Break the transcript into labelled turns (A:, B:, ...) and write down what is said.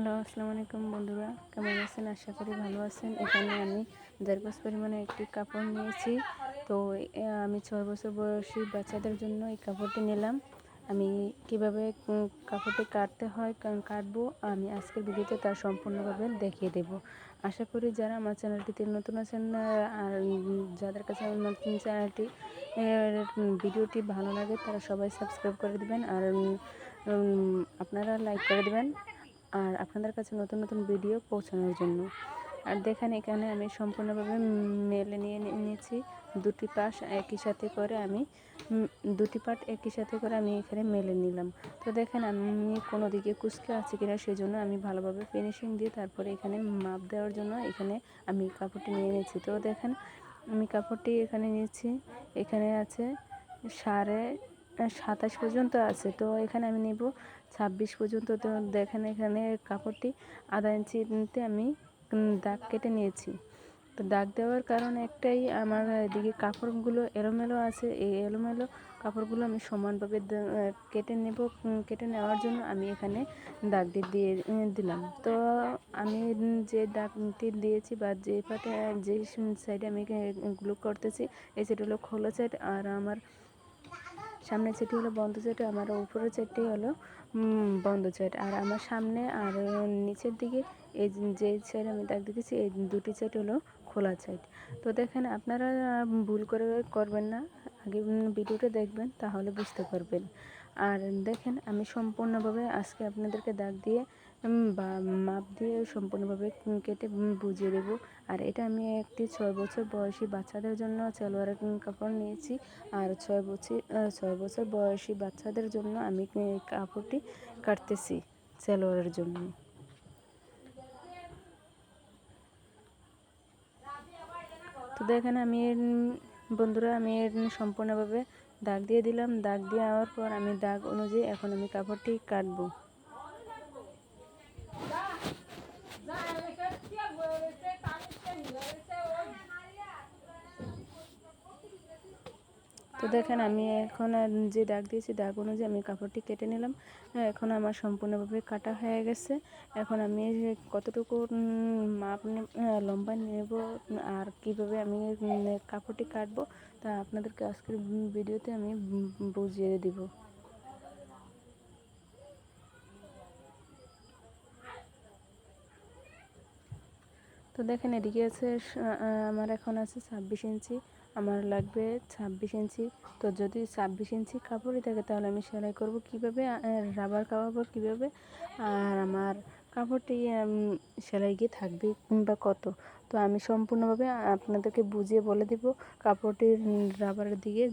A: Hello, আসসালামু আলাইকুম বন্ধুরা, কেমন আছেন? আশা করি ভালো আছেন। এখানে আমি 1.5 গজ পরিমাণে একটি কাপড় নিয়েছি। তো আমি 6 বছর বয়সী বাচ্চাদের জন্য এই কাপড়টি নিলাম। আমি কিভাবে কাপড়টি কাটতে হয় কাটবো আমি আজকের ভিডিওতে তার সম্পূর্ণভাবে দেখিয়ে দেব। আশা করি যারা আমার চ্যানেলটিতে নতুন আছেন আর যাদের কাছে আমার নতুন চ্যানেলটি ভিডিওটি ভালো লাগে তারা সবাই সাবস্ক্রাইব করে দেবেন আর আপনারা লাইক করে দেবেন আর আপনাদের কাছে নতুন নতুন ভিডিও পৌঁছানোর জন্য। আর দেখেন এখানে আমি সম্পূর্ণভাবে মেলে নিয়েছি দুটি পাশ একই সাথে করে আমি দুটি পাট একই সাথে করে আমি এখানে মেলে নিলাম। তো দেখেন আমি কোনো দিকে কুচকে আছে কিনা সেজন্য আমি ভালোভাবে ফিনিশিং দিয়ে তারপরে এখানে মাপ দেওয়ার জন্য এখানে আমি কাপড়টি নিয়ে নিয়েছি। তো দেখেন আমি কাপড়টি এখানে নিয়েছি, এখানে আছে 27.5 পর্যন্ত আছে। তো এখানে আমি নেব 26 পর্যন্ত। তো দেখেন এখানে কাপড়টি আধা ইঞ্চিতে আমি দাগ কেটে নিয়েছি। তো দাগ দেওয়ার কারণ একটাই, আমার এদিকে কাপড়গুলো এলোমেলো আছে। এই এলোমেলো কাপড়গুলো আমি সমানভাবে কেটে নেওয়ার জন্য আমি এখানে দাগটি দিয়ে দিলাম। তো আমি যে দাগটি দিয়েছি বা যে পাটে যে সাইডে আমি গ্লু করতেছি এই সাইড হলো খোলা সাইড আর আমার সামনের সাইডটি হলো বন্ধ সাইড, আমার উপরের সাইডটি হলো বন্ধ সাইড। আর আমার সামনে আর নিচের দিকে এই যে সাইড আমি দাগ দিতেছি এই দুটি সাইড হলো খোলা সাইড। তো দেখেন আপনারা ভুল করবেন না, আগে ভিডিওটা দেখবেন তাহলে বুঝতে পারবেন। আর দেখেন আমি সম্পূর্ণভাবে আজকে আপনাদেরকে দাগ দিয়ে বা মাপ দিয়ে সম্পূর্ণভাবে কেটে বুঝিয়ে দেব। আর এটা আমি একটি 6 বছর বয়সী বাচ্চাদের জন্য সালোয়ারের কাপড় নিয়েছি। আর 6 বছর বয়সী বাচ্চাদের জন্য আমি কাপড়টি কাটতেছি সালোয়ারের জন্য। তো দেখেন আমি বন্ধুরা আমি সম্পূর্ণভাবে দাগ দিয়ে দিলাম। দাগ দিয়ে দেওয়ার পর আমি দাগ অনুযায়ী এখন আমি কাপড়টি কাটবো। তো দেখেন আমি এখন যে দাগ দিয়েছি দাগ অনুযায়ী আমি কাপড়টি কেটে নিলাম। এখন আমার সম্পূর্ণভাবে কাটা হয়ে গেছে। এখন আমি কতটুকু মাপ লম্বা নেব আর কিভাবে আমি কাপড়টি কাটবো তা আপনাদেরকে আজকের ভিডিওতে আমি বুঝিয়ে দিব। তো দেখেন এদিকে আছে আমার এখন আছে 26 ইঞ্চি, আমার লাগবে 26 ইঞ্চি। তো যদি 26 ইঞ্চি কাপড়ই থাকে তাহলে আমি সেলাই করব কিভাবে, রাবার কাপড় কিভাবে, আর আমার কাপড়টি সেলাই গিয়ে থাকবে কিংবা কত। তো আমি সম্পূর্ণভাবে আপনাদেরকে বুঝিয়ে বলে দিব কাপড়টির রাবারের দিকে